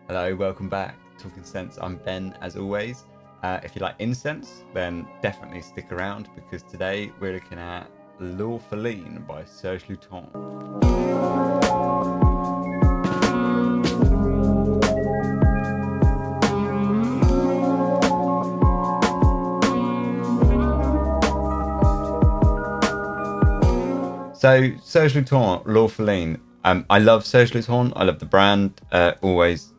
Hello, welcome back. Talking Sense, I'm Ben as always. If you like incense, then definitely stick around because today we're looking at L'Orpheline by Serge Lutens. So Serge Lutens, L'Orpheline. I love Serge Lutens. I love the brand. Always,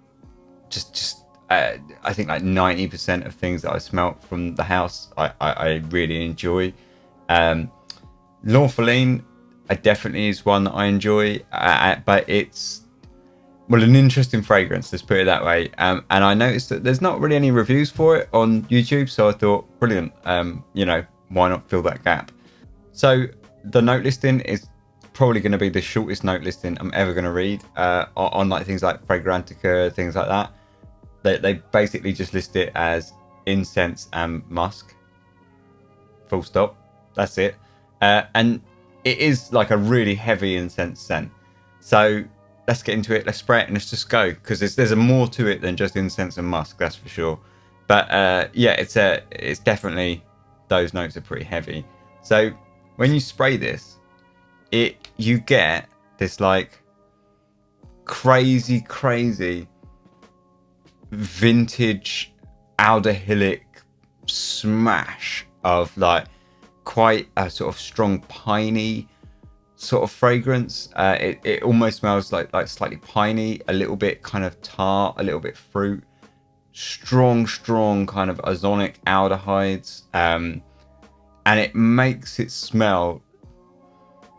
I think like 90% of things that I smelt from the house, I really enjoy. L'Orpheline, definitely is one that I enjoy, but it's an interesting fragrance. Let's put it that way. And I noticed that there's not really any reviews for it on YouTube, so I thought, brilliant. Why not fill that gap? So the note listing is probably going to be the shortest note listing I'm ever going to read on like things like Fragrantica, things like that. They basically just list it as incense and musk. Full stop. That's it. And it is like a really heavy incense scent. So let's get into it. Let's spray it and let's just go because there's a more to it than just incense and musk. That's for sure. But it's definitely, those notes are pretty heavy. So when you spray this, you get this like crazy vintage aldehydic smash of like quite a sort of strong piney sort of fragrance. It almost smells like slightly piney, a little bit kind of tart, a little bit fruit, strong kind of ozonic aldehydes. And it makes it smell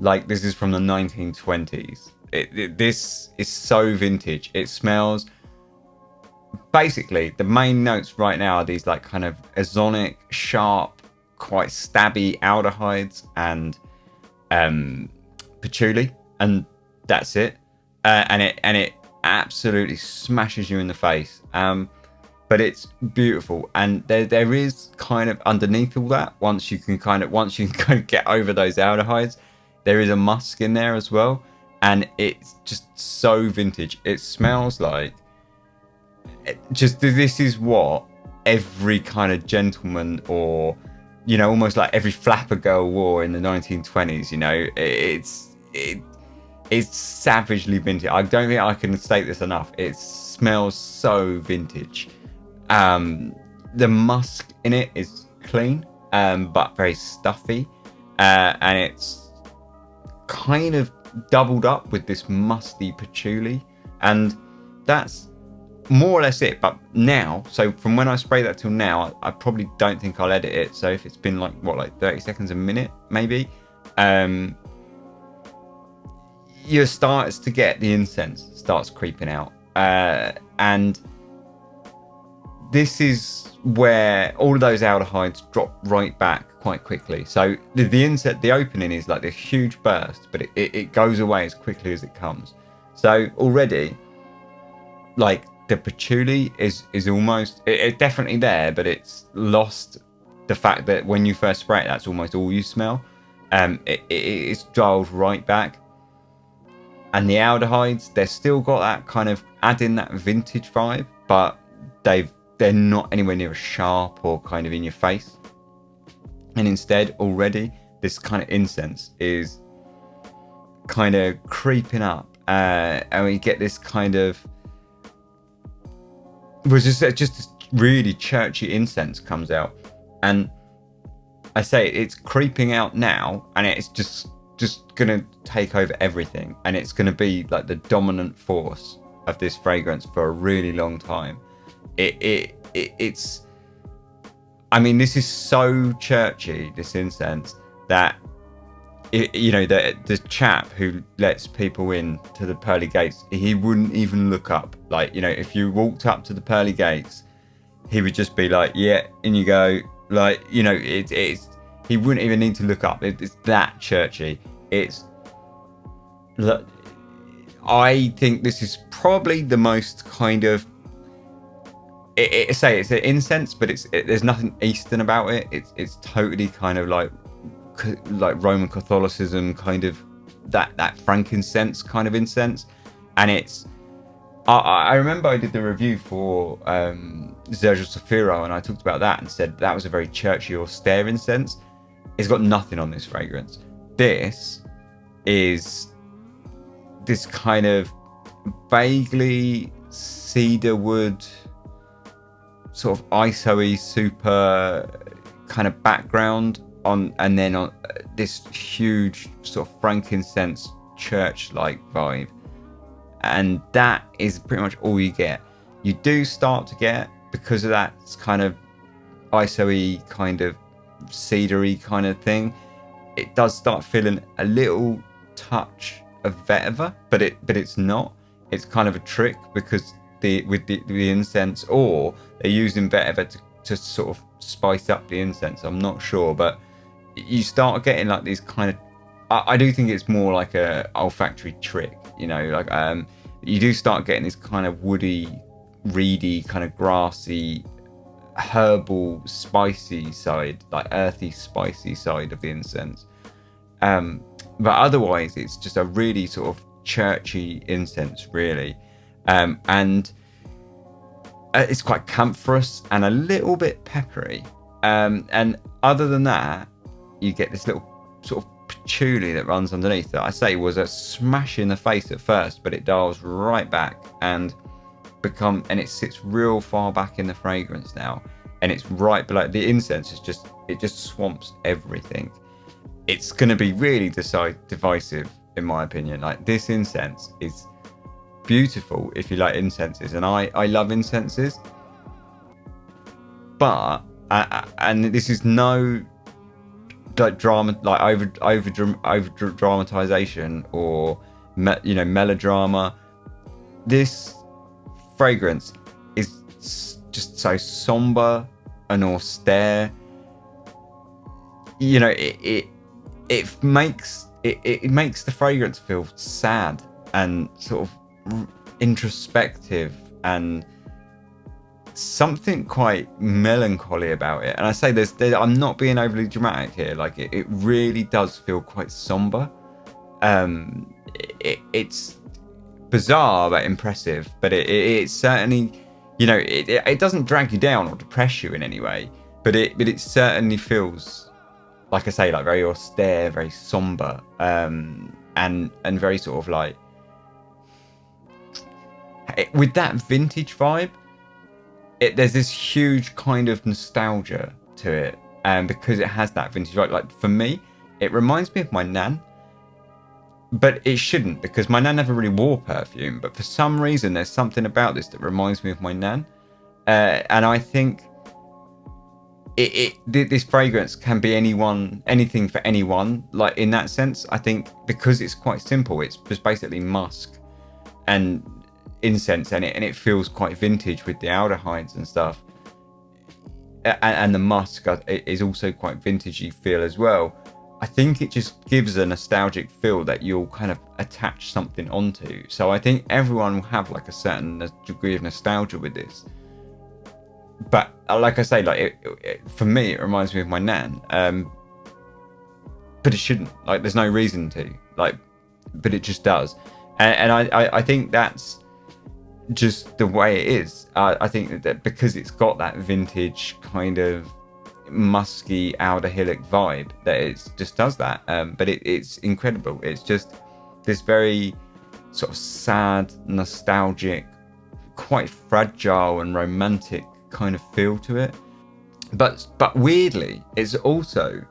like this is from the 1920s. This is so vintage. It smells, basically, the main notes right now are these like kind of ozonic, sharp, quite stabby aldehydes and patchouli, and that's it. And it absolutely smashes you in the face. But it's beautiful, and there is kind of underneath all that, once you can kind of get over those aldehydes, there is a musk in there as well, and it's just so vintage. It smells like this is what every kind of gentleman, or almost like every flapper girl wore in the 1920s. It's savagely vintage. I don't think I can state this enough. It smells so vintage. The musk in it is clean, but very stuffy, and it's kind of doubled up with this musty patchouli, and that's more or less it. But now, so from when I spray that till now, I probably don't think I'll edit it. So if it's been like 30 seconds, a minute maybe, you starts to get the incense starts creeping out, and this is where all of those aldehydes drop right back quite quickly. So the opening is like this huge burst, but it goes away as quickly as it comes. So already, like, the patchouli is almost, it's definitely there, but it's lost the fact that when you first spray it, that's almost all you smell. It's dialed right back. And the aldehydes, they've still got that kind of adding that vintage vibe, but they're not anywhere near as sharp or kind of in your face. And instead, already, this kind of incense is kind of creeping up. And we get this kind of, just this really churchy incense comes out. And I say it's creeping out now, and it's just going to take over everything. And it's going to be like the dominant force of this fragrance for a really long time. It's, I mean, this is so churchy, this incense, that the chap who lets people in to the pearly gates, he wouldn't even look up. Like, if you walked up to the pearly gates, he would just be like, yeah, in you go. Like, it's he wouldn't even need to look up. It's that churchy. I think this is probably the most kind of, it's an incense, but there's nothing Eastern about it. It's totally kind of like Roman Catholicism, kind of that frankincense kind of incense, and it's I remember I did the review for Serge Lutens, and I talked about that and said that was a very churchy, austere incense. It's got nothing on this fragrance. This is this kind of vaguely cedarwood, sort of ISO-y, super kind of background on, and then on this huge sort of frankincense church-like vibe. And that is pretty much all you get. You do start to get, because of that kind of ISO-y, kind of cedary kind of thing, it does start feeling a little touch of vetiver, but it's not. It's kind of a trick, because with the incense, or they're using vetiver to sort of spice up the incense. I'm not sure, but you start getting like these kind of. I do think it's more like a olfactory trick, you know, like you do start getting this kind of woody, reedy, kind of grassy, herbal, spicy side, like earthy, spicy side of the incense. But otherwise, it's just a really sort of churchy incense, really, and it's quite camphorous and a little bit peppery. And other than that, you get this little sort of patchouli that runs underneath that I say was a smash in the face at first, but it dials right back and it sits real far back in the fragrance now, and it's right below the incense. It just swamps everything. It's going to be really divisive, in my opinion. Like, this incense is beautiful if you like incenses, and I love incenses, but and this is no like drama, like over dramatization or melodrama. This fragrance is just so somber and austere. You know, it makes the fragrance feel sad and sort of introspective and something quite melancholy about it. And I say I'm not being overly dramatic here. Like, it really does feel quite somber. It's bizarre but impressive, but it certainly, you know, it doesn't drag you down or depress you in any way, but it certainly feels, like I say, like very austere, very somber, and very sort of like with that vintage vibe. There's this huge kind of nostalgia to it, and because it has that vintage vibe, like for me, it reminds me of my nan. But it shouldn't, because my nan never really wore perfume. But for some reason, there's something about this that reminds me of my nan, and I think this fragrance can be anything for anyone. Like, in that sense, I think because it's quite simple, it's just basically musk and incense, and it feels quite vintage with the aldehydes and stuff, and the musk is also quite vintagey feel as well. I think it just gives a nostalgic feel that you'll kind of attach something onto. So I think everyone will have like a certain degree of nostalgia with this. But like I say, like for me, it reminds me of my nan. But it shouldn't. Like, there's no reason to. Like, but it just does. And I think that's just the way it is. I think that because it's got that vintage kind of musky aldehydic vibe, that it just does that. But it's incredible. It's just this very sort of sad, nostalgic, quite fragile and romantic kind of feel to it. But weirdly, it's also,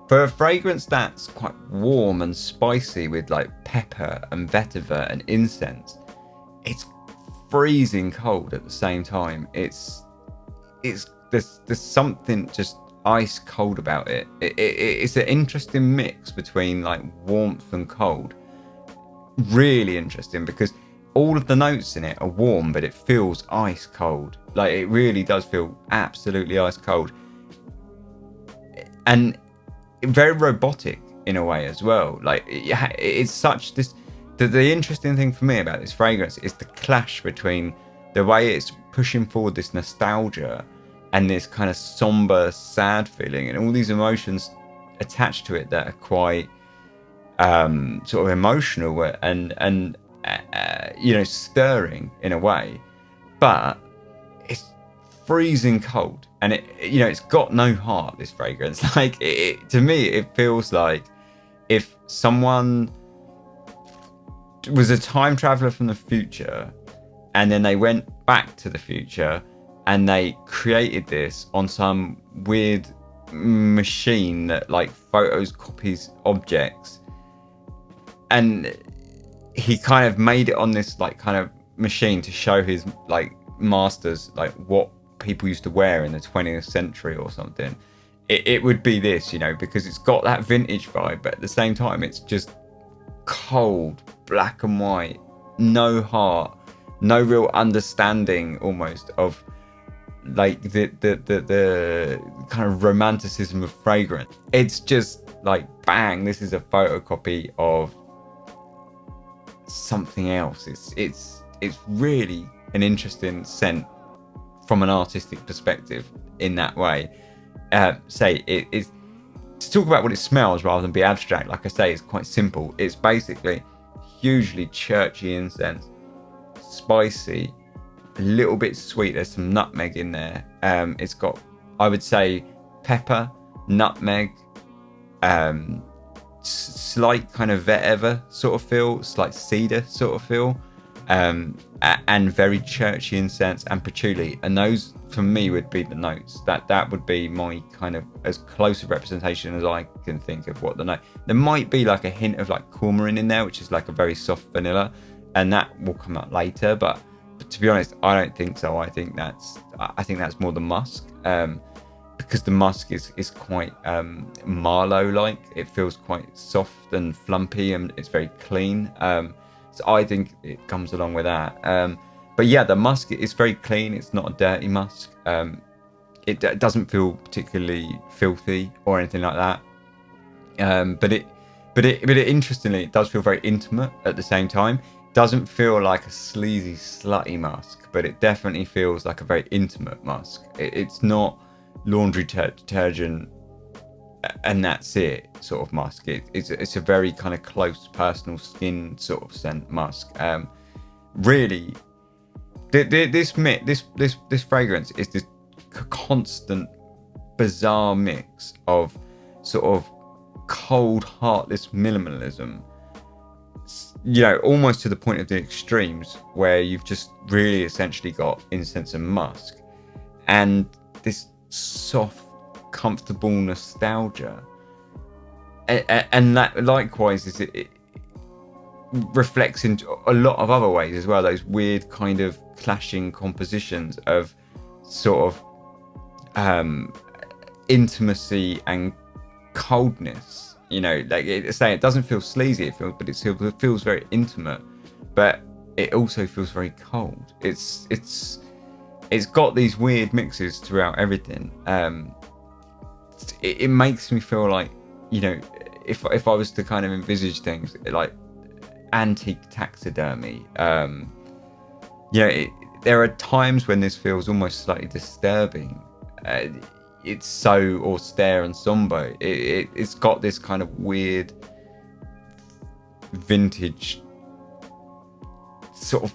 for a fragrance that's quite warm and spicy with like pepper and vetiver and incense, it's freezing cold at the same time. There's something just ice cold about it. It's an interesting mix between like warmth and cold. Really interesting, because all of the notes in it are warm, but it feels ice cold. Like, it really does feel absolutely ice cold, and very robotic in a way as well. Like, it's such this. The interesting thing for me about this fragrance is the clash between the way it's pushing forward this nostalgia and this kind of somber, sad feeling, and all these emotions attached to it that are quite sort of emotional, and stirring in a way, but it's freezing cold, and it's got no heart, this fragrance. Like, to me, it feels like if someone was a time traveler from the future, and then they went back to the future, and they created this on some weird machine that like photocopies objects, and he kind of made it on this like kind of machine to show his like masters like what people used to wear in the 20th century or something. It would be this, because it's got that vintage vibe, but at the same time it's just cold, black and white, no heart, no real understanding almost of like the kind of romanticism of fragrance. It's just like, bang, this is a photocopy of something else. It's really an interesting scent from an artistic perspective in that way. Say it is to talk about what it smells rather than be abstract. Like I say, it's quite simple. It's basically hugely churchy incense, spicy, a little bit sweet. There's some nutmeg in there. It's got, I would say, pepper, nutmeg, slight kind of vetiver sort of feel, slight cedar sort of feel, and very churchy incense and patchouli. And those for me would be the notes. That would be my kind of as close a representation as I can think of what the note. There might be like a hint of like coumarin in there, which is like a very soft vanilla, and that will come out later. But to be honest, I don't think so. I think that's more the musk, because the musk is quite Marlowe-like. It feels quite soft and flumpy, and it's very clean. So I think it comes along with that. But yeah, the musk is very clean. It's not a dirty musk. It doesn't feel particularly filthy or anything like that. But interestingly, it does feel very intimate at the same time. Doesn't feel like a sleazy, slutty musk, but it definitely feels like a very intimate musk. It's not laundry detergent and that's it sort of musk. It's a very kind of close, personal skin sort of scent musk. Really, this fragrance is this constant, bizarre mix of sort of cold, heartless minimalism. Almost to the point of the extremes where you've just really essentially got incense and musk, and this soft, comfortable nostalgia, and that likewise it reflects in a lot of other ways as well. Those weird kind of clashing compositions of sort of intimacy and coldness. Like it doesn't feel sleazy. It feels very intimate, but it also feels very cold. It's got these weird mixes throughout everything. It makes me feel like, if I was to kind of envisage things like antique taxidermy, there are times when this feels almost slightly disturbing. It's so austere and sombre. It's got this kind of weird vintage sort of,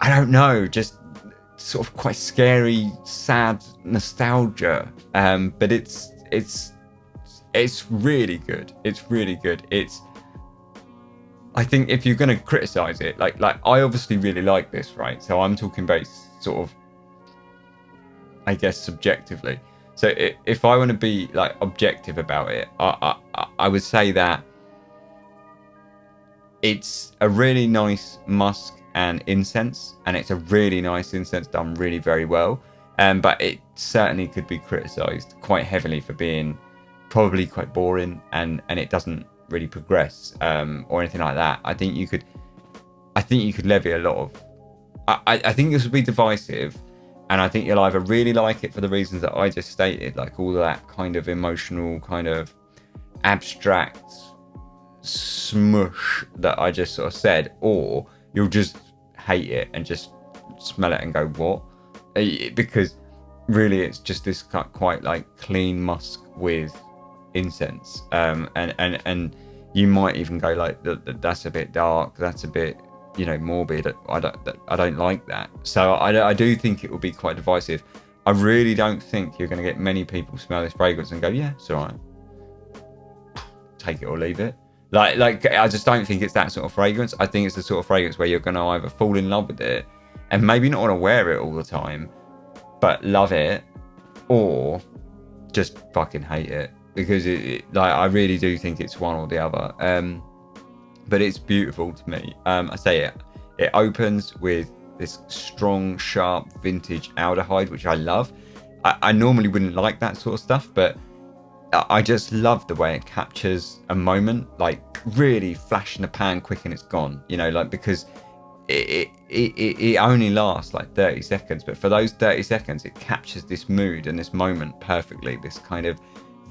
I don't know, just sort of quite scary, sad nostalgia. But it's really good. It's really good. I think if you're going to criticize it, like I obviously really like this, right? So I'm talking about sort of, I guess, subjectively. So if I want to be like objective about it, I would say that it's a really nice musk and incense, and it's a really nice incense done really very well. But it certainly could be criticised quite heavily for being probably quite boring, and it doesn't really progress or anything like that. I think you could levy a lot of. I think this would be divisive. And I think you'll either really like it for the reasons that I just stated, like all that kind of emotional, kind of abstract smush that I just sort of said, or you'll just hate it and just smell it and go, what? Because really it's just this quite like clean musk with incense. And You might even go like, that's a bit dark, that's a bit, you know, morbid. I don't like that. So I do think it will be quite divisive. I really don't think you're going to get many people smell this fragrance and go, yeah, it's all right, take it or leave it. Like I just don't think it's that sort of fragrance. I think it's the sort of fragrance where you're going to either fall in love with it and maybe not want to wear it all the time, but love it, or just fucking hate it, because like I really do think it's one or the other. But it's beautiful to me. I say it opens with this strong, sharp vintage aldehyde, which I love. I normally wouldn't like that sort of stuff, but I just love the way it captures a moment, like really flash in the pan quick and it's gone, you know, like, because it only lasts like 30 seconds, but for those 30 seconds it captures this mood and this moment perfectly, this kind of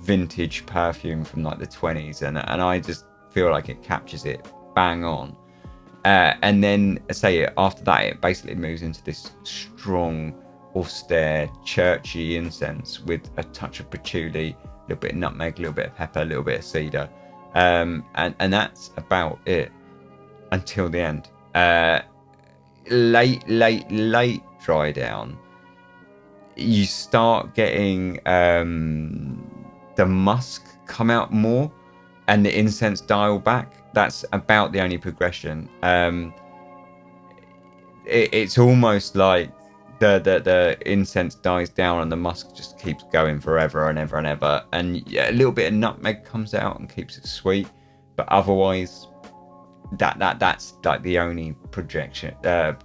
vintage perfume from like the 20s, and I just feel like it captures it bang on. And then say after that it basically moves into this strong, austere, churchy incense with a touch of patchouli, a little bit of nutmeg, a little bit of pepper, a little bit of cedar, and that's about it until the end. Late dry down, you start getting the musk come out more and the incense dial back. That's about the only progression. It's almost like the incense dies down and the musk just keeps going forever and ever and ever, and yeah, a little bit of nutmeg comes out and keeps it sweet, but otherwise that's like the only progression that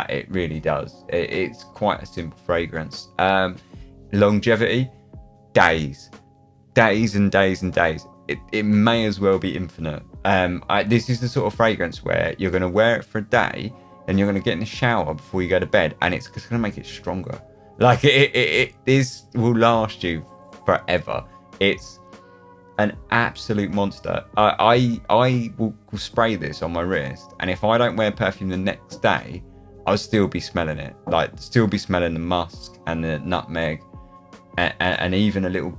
it really does. It's quite a simple fragrance. Longevity, days and days and days. It may as well be infinite. This is the sort of fragrance where you're going to wear it for a day, then you're going to get in the shower before you go to bed, and it's just going to make it stronger. Like this will last you forever. It's an absolute monster. I will spray this on my wrist, and if I don't wear perfume the next day, I'll still be smelling it. Like, still be smelling the musk and the nutmeg, and even a little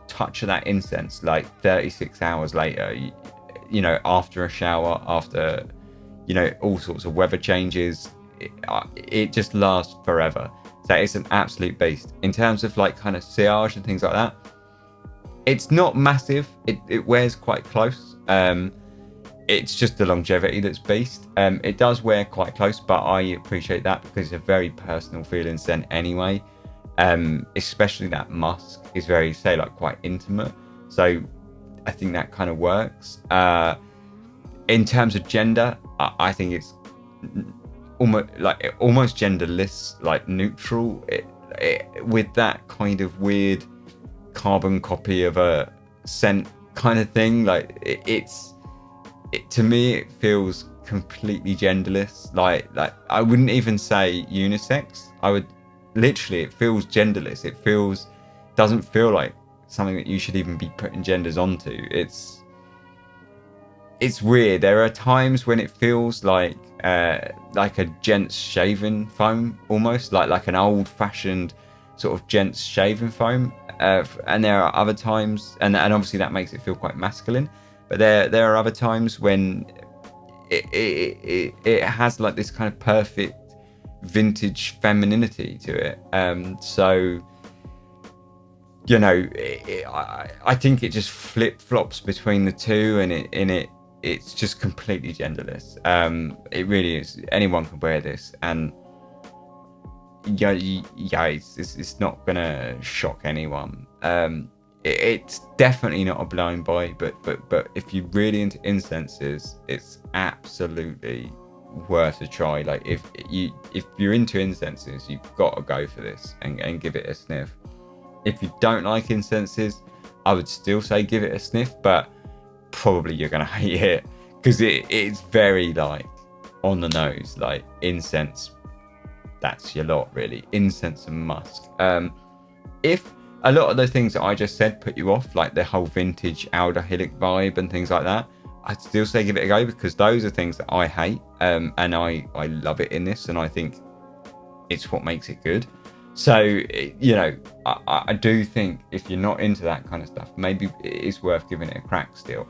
touch of that incense, like 36 hours later, you know, after a shower, after, you know, all sorts of weather changes. It just lasts forever. So it's an absolute beast. In terms of like kind of sillage and things like that, it's not massive. It wears quite close. It's just the longevity that's beast. It does wear quite close, but I appreciate that because it's a very personal feeling scent anyway. Especially that musk is very, say, like quite intimate. So I think that kind of works. In terms of gender, I think it's almost genderless, like neutral, with that kind of weird carbon copy of a scent kind of thing. Like to me it feels completely genderless. Like I wouldn't even say unisex. I would literally, it feels genderless. It doesn't feel like something that you should even be putting genders onto. It's weird. There are times when it feels like a gent's shaving foam, almost like an old-fashioned sort of gent's shaving foam. And there are other times, and obviously that makes it feel quite masculine. But there are other times when it has like this kind of perfect vintage femininity to it. So, you know, I think it just flip-flops between the two, and it's just completely genderless. It really is. Anyone can wear this, and yeah, it's not gonna shock anyone. It's definitely not a blind buy, but if you're really into incenses, it's absolutely worth a try. Like if you're into incenses, you've got to go for this and give it a sniff. If you don't like incenses, I would still say give it a sniff, but probably you're gonna hate it because it's very like on the nose. Like incense, that's your lot really. Incense and musk. If a lot of the things that I just said put you off, like the whole vintage aldehydic vibe and things like that, I'd still say give it a go, because those are things that I hate, and I love it in this, and I think it's what makes it good. So, you know, I do think if you're not into that kind of stuff, maybe it is worth giving it a crack still.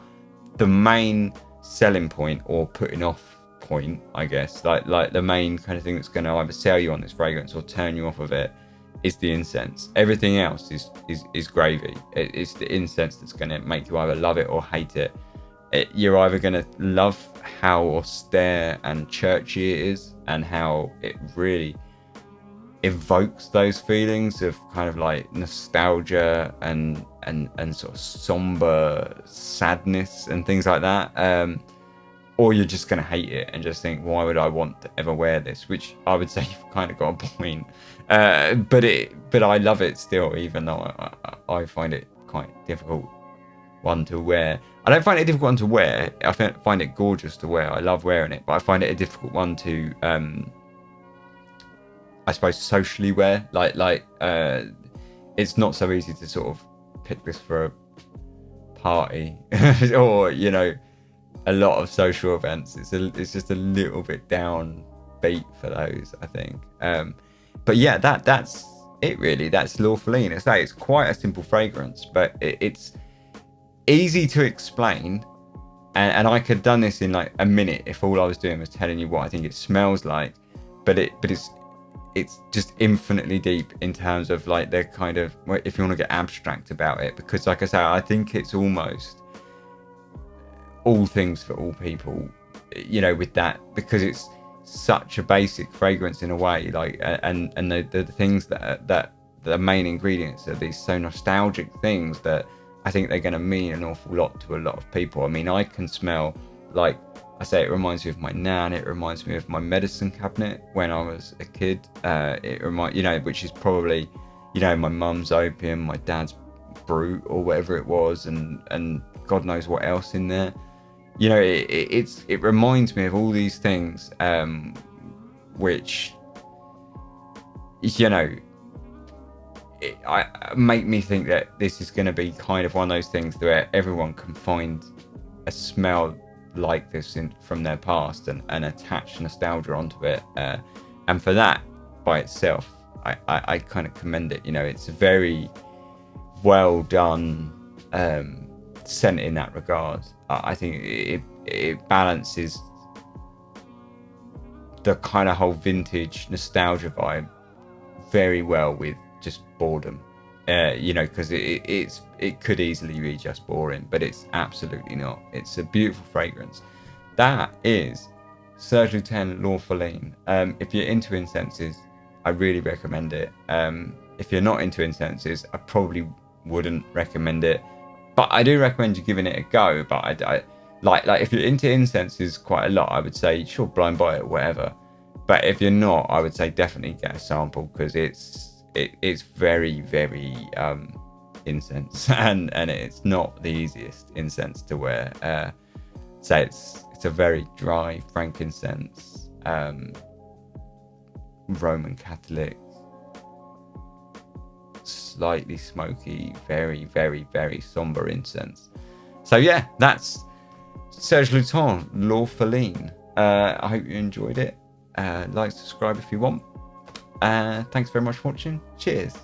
The main selling point or putting off point, I guess, like the main kind of thing that's going to either sell you on this fragrance or turn you off of it is the incense. Everything else is gravy. It's the incense that's going to make you either love it or hate it. You're either going to love how austere and churchy it is and how it really evokes those feelings of kind of like nostalgia and sort of somber sadness and things like that, or you're just going to hate it and just think, why would I want to ever wear this? Which I would say you've kind of got a point, but I love it still, even though I find it quite difficult one to wear. I don't find it a difficult one to wear. I find it gorgeous to wear. I love wearing it, but I find it a difficult one to I suppose socially wear. It's not so easy to sort of pick this for a party or, you know, a lot of social events. It's just a little bit downbeat for those, I think. But yeah, that's it really. That's Lawfulline. It's quite a simple fragrance, but it's easy to explain. And I could have done this in like a minute if all I was doing was telling you what I think it smells like. But it's just infinitely deep in terms of like the kind of, if you want to get abstract about it, because like I say, I think it's almost all things for all people, you know, with that, because it's such a basic fragrance in a way, like, and the things that the main ingredients are these so nostalgic things that I think they're going to mean an awful lot to a lot of people. I mean, I can smell, like I say, it reminds me of my nan. It reminds me of my medicine cabinet when I was a kid. You know, which is probably, you know, my mum's opium, my dad's brute, or whatever it was, and God knows what else in there. You know, it reminds me of all these things, which, you know, I make me think that this is going to be kind of one of those things where everyone can find a smell like this from their past and attach nostalgia onto it, and for that by itself, I kind of commend it. You know, it's a very well done scent in that regard. I think it balances the kind of whole vintage nostalgia vibe very well with just boredom, you know, because it could easily be just boring, but it's absolutely not. It's a beautiful fragrance. That is Serge Lutens Lawfulline. If you're into incenses, I really recommend it. If you're not into incenses, I probably wouldn't recommend it, but I do recommend you giving it a go. But I like if you're into incenses quite a lot, I would say sure, blind buy it or whatever. But if you're not, I would say definitely get a sample, because it's very, very incense, and it's not the easiest incense to wear. So it's a very dry frankincense, Roman Catholic, slightly smoky, very, very, very sombre incense. So yeah, that's Serge Lutens Lawfulline. I hope you enjoyed it. Like, subscribe if you want. Thanks very much for watching. Cheers.